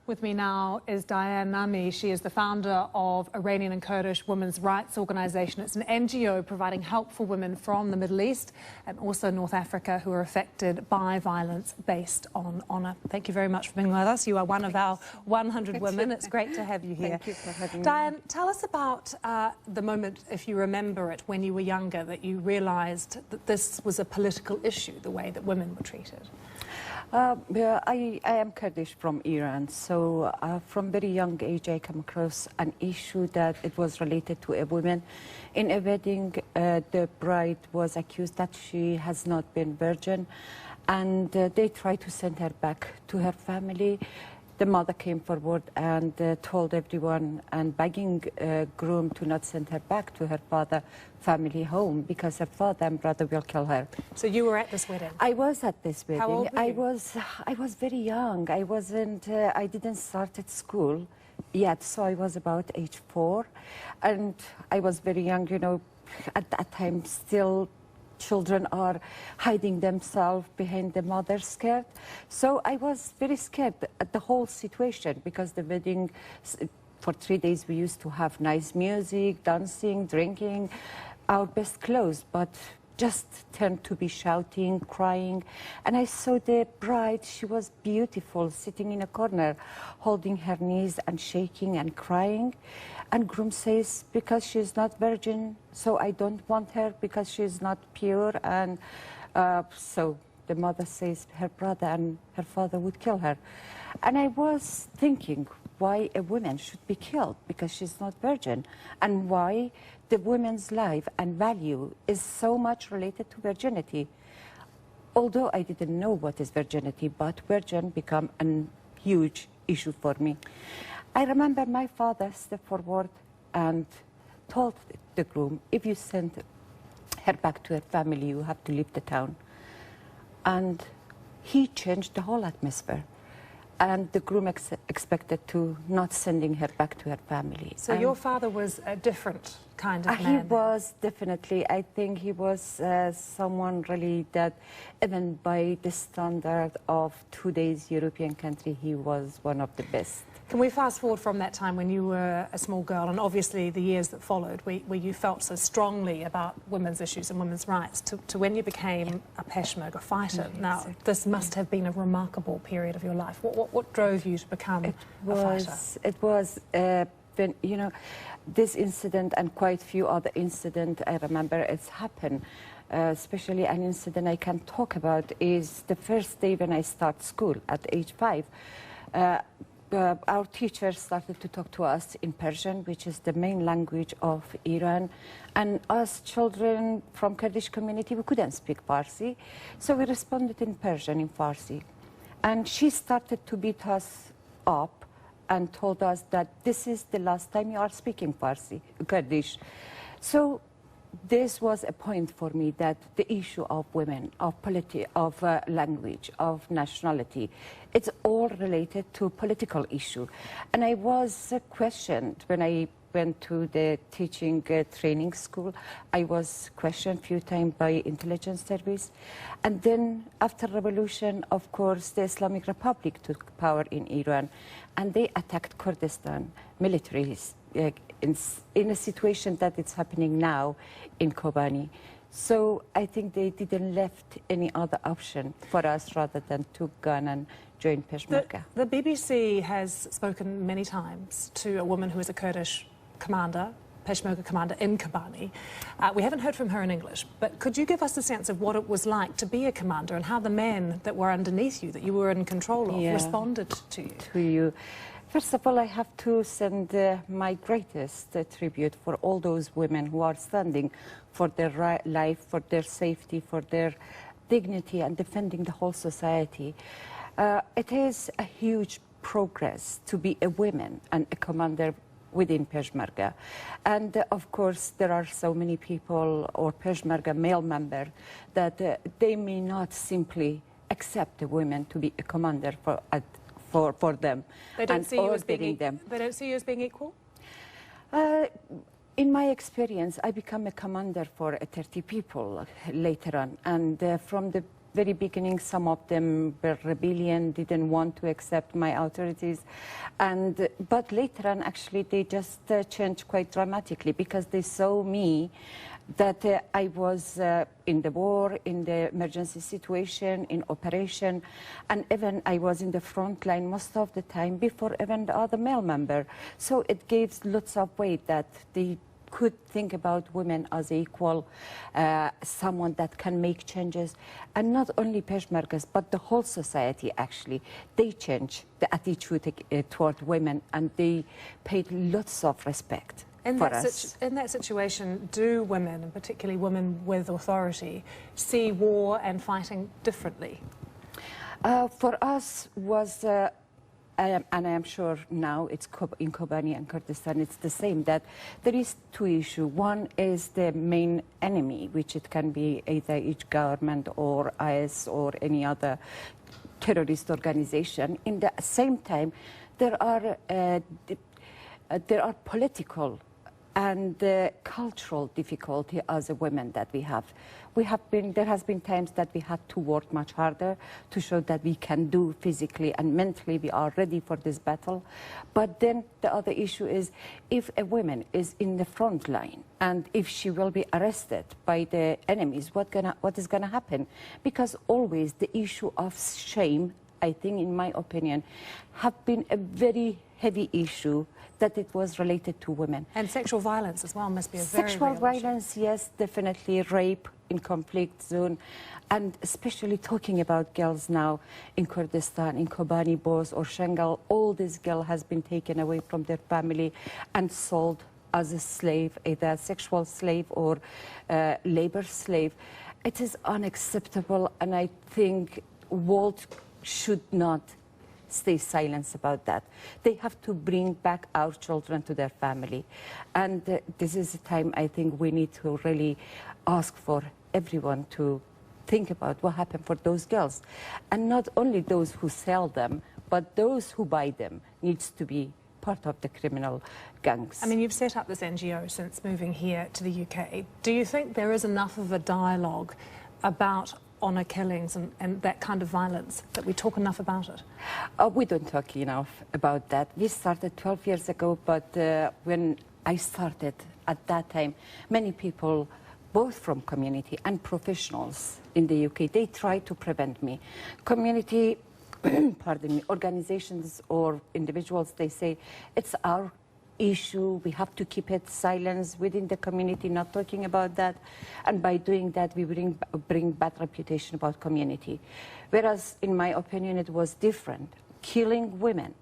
With me now is Diane Nammi. She is the founder of Iranian and Kurdish Women's Rights Organization. It's an NGO providing help for women from the Middle East and also North Africa who are affected by violence based on honour. Thank you very much for being with us. You are one of our 100 women. It's great to have you here. Thank you for having me. Diane, tell us about the moment, if you remember it, when you were younger, that you realised that this was a political issue, the way that women were treated. I am Kurdish from Iran, so from very young age I come across an issue that it was related to a woman. In a wedding, the bride was accused that she has not been virgin, and they tried to send her back to her family. The mother came forward and told everyone and begging groom to not send her back to her father family home because her father and brother will kill her. So you were at this wedding? I was at this wedding. How old were you? I was very young. I didn't start at school yet, so I was about age 4, and I was very young. You know, at that time still. Children are hiding themselves behind the mother's skirt. So I was very scared at the whole situation because the wedding, for 3 days we used to have nice music, dancing, drinking, our best clothes, but just turned to be shouting, crying. And I saw the bride, she was beautiful, sitting in a corner, holding her knees and shaking and crying. And groom says, because she's not virgin, so I don't want her because she's not pure. And so the mother says her brother and her father would kill her. And I was thinking why a woman should be killed because she's not virgin, and why the woman's life and value is so much related to virginity. Although I didn't know what is virginity, but virgin became a huge issue for me. I remember my father stepped forward and told the groom, if you send her back to her family, you have to leave the town. And he changed the whole atmosphere. And the groom expected to not sending her back to her family. So your father was a different kind of man? He was definitely. I think he was someone really that, even by the standard of today's European country, he was one of the best. Can we fast forward from that time when you were a small girl, and obviously the years that followed, where you felt so strongly about women's issues and women's rights, to when you became a Peshmerga fighter? Now, this must have been a remarkable period of your life. What drove you to become a fighter? It was, when, you know, this incident and quite a few other incidents I remember it's happened. Especially an incident I can talk about is the first day when I start school at age 5. Our teachers started to talk to us in Persian, which is the main language of Iran. And us children from Kurdish community, we couldn't speak Farsi. So we responded in Persian, in Farsi. And she started to beat us up and told us that this is the last time you are speaking Farsi, Kurdish. So this was a point for me that the issue of women, of language, of nationality, it's all related to political issue. And I was questioned when I went to the teaching training school. I was questioned a few times by intelligence service. And then after revolution, of course, the Islamic Republic took power in Iran, and they attacked Kurdistan militaries. In a situation that it's happening now in Kobani. So I think they didn't left any other option for us rather than to go and join Peshmerga. The BBC has spoken many times to a woman who is a Kurdish commander, Peshmerga commander in Kobani. We haven't heard from her in English, but could you give us a sense of what it was like to be a commander and how the men that were underneath you, that you were in control of, responded to you? First of all, I have to send my greatest tribute for all those women who are standing for their life, for their safety, for their dignity, and defending the whole society. It is a huge progress to be a woman and a commander within Peshmerga. And of course, there are so many people or Peshmerga male members that they may not simply accept a woman to be a commander for them. They don't see you as being They don't see you as being equal? In my experience, I became a commander for 30 people later on. And from the very beginning, some of them were rebellion, didn't want to accept my authorities. But later on, actually, they just changed quite dramatically because they saw me that I was in the war, in the emergency situation, in operation, and even I was in the front line most of the time before even the other male member. So it gives lots of weight that they could think about women as equal, someone that can make changes. And not only Peshmergas, but the whole society, actually. They change the attitude toward women, and they paid lots of respect. In that situation, do women, and particularly women with authority, see war and fighting differently? For us was, and I am sure now it's in Kobani and Kurdistan, it's the same, that there is two issues. One is the main enemy, which it can be either each government or IS or any other terrorist organization. In the same time, there are political and cultural difficulty as a women that we have. There has been times that we had to work much harder to show that we can do physically and mentally we are ready for this battle. But then the other issue is if a woman is in the front line and if she will be arrested by the enemies, what is gonna happen? Because always the issue of shame, I think in my opinion, have been a very heavy issue that it was related to women. And sexual violence as well must be a very real Sexual violence, issue. yes, definitely. Rape in conflict zone. And especially talking about girls now in Kurdistan, in Kobani, Bos or Shangal, all these girls has been taken away from their family and sold as a slave, either sexual slave or labor slave. It is unacceptable, and I think world should not stay silent about that. They have to bring back our children to their family. And this is a time I think we need to really ask for everyone to think about what happened for those girls. And not only those who sell them, but those who buy them needs to be part of the criminal gangs. I mean, you've set up this NGO since moving here to the UK. Do you think there is enough of a dialogue about honour killings and that kind of violence, that we talk enough about it? We don't talk enough about that. We started 12 years ago, but when I started at that time, many people, both from community and professionals in the UK, they tried to prevent me. Community, pardon me, organizations or individuals, they say, it's our issue, we have to keep it silence within the community, not talking about that. And by doing that, we bring bad reputation about community. Whereas, in my opinion, it was different. Killing women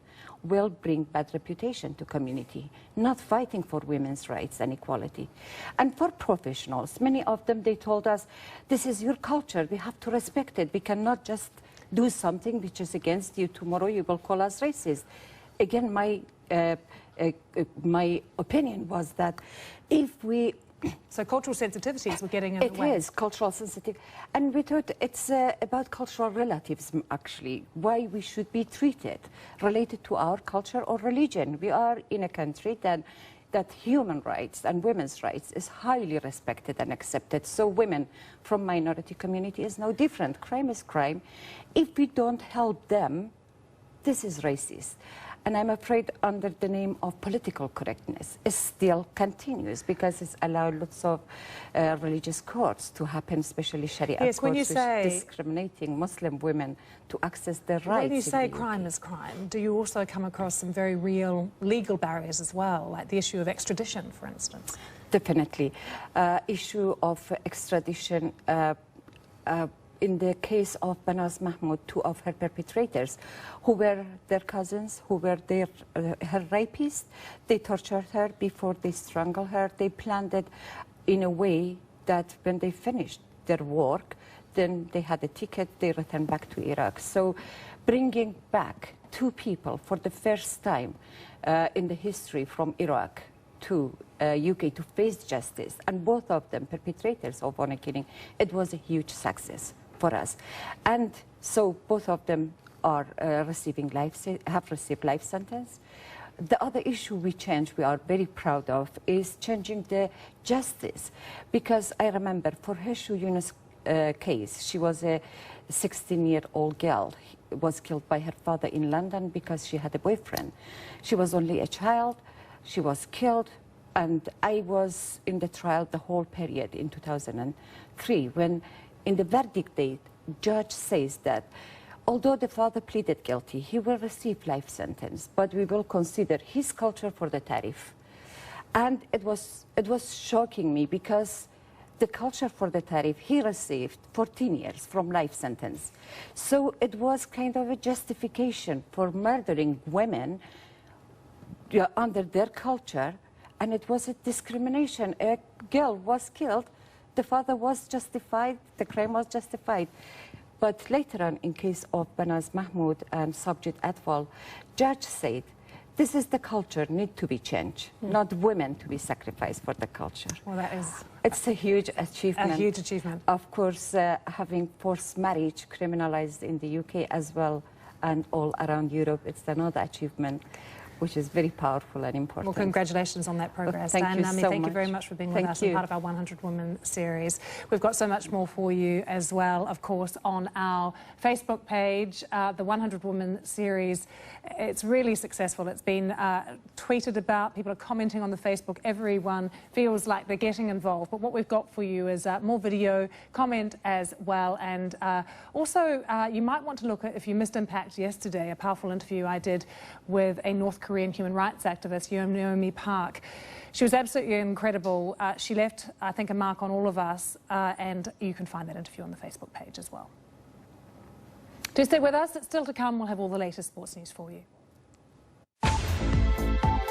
will bring bad reputation to community, not fighting for women's rights and equality. And for professionals, many of them, they told us, this is your culture, we have to respect it. We cannot just do something which is against you. Tomorrow you will call us racist. Again, my opinion was that if we... So cultural sensitivities were getting in the way. It is cultural sensitivity. And we thought it's about cultural relativism, actually, why we should be treated related to our culture or religion. We are in a country that human rights and women's rights is highly respected and accepted. So women from minority community is no different. Crime is crime. If we don't help them, this is racist. And I'm afraid under the name of political correctness, it still continues because it's allowed lots of religious courts to happen, especially Sharia courts, when you say discriminating Muslim women to access their rights. When you say crime is crime, do you also come across some very real legal barriers as well, like the issue of extradition, for instance? Definitely. Issue of extradition. In the case of Banaz Mahmoud, two of her perpetrators, who were their cousins, who were her rapists, they tortured her before they strangled her. They planned it in a way that when they finished their work, then they had a ticket, they returned back to Iraq. So bringing back two people for the first time in the history from Iraq to UK to face justice, and both of them perpetrators of honor killing, it was a huge success for us. And so both of them are have received life sentence. The other issue we are very proud of, is changing the justice. Because I remember for Heshu Yunus case. She was a 16-year-old girl, was killed by her father in London because she had a boyfriend. She was only a child. She was killed. And I was in the trial the whole period in 2003 when in the verdict date, judge says that although the father pleaded guilty, he will receive life sentence, but we will consider his culture for the tariff. And it was shocking me because the culture for the tariff, he received 14 years from life sentence. So it was kind of a justification for murdering women under their culture, and it was a discrimination. A girl was killed, the father was justified, the crime was justified. But later on, in case of Banaz Mahmoud and Sabjit Atwal, judge said, this is the culture, need to be changed, not women to be sacrificed for the culture. Well, that is... It's a huge achievement. A huge achievement. Of course, having forced marriage criminalized in the UK as well and all around Europe, it's another achievement, which is very powerful and important. Well, congratulations on that progress. Well, thank you Nammi, so thank much. you very much for being Thank with us you. and part of our 100 Women series. We've got so much more for you as well, of course, on our Facebook page, the 100 Women series. It's really successful. It's been tweeted about. People are commenting on the Facebook. Everyone feels like they're getting involved. But what we've got for you is more video, comment as well. And also, you might want to look at, if you missed Impact yesterday, a powerful interview I did with a North Korean human rights activist, Naomi Park. She was absolutely incredible. She left, I think, a mark on all of us, and you can find that interview on the Facebook page as well. Do stay with us. It's still to come. We'll have all the latest sports news for you.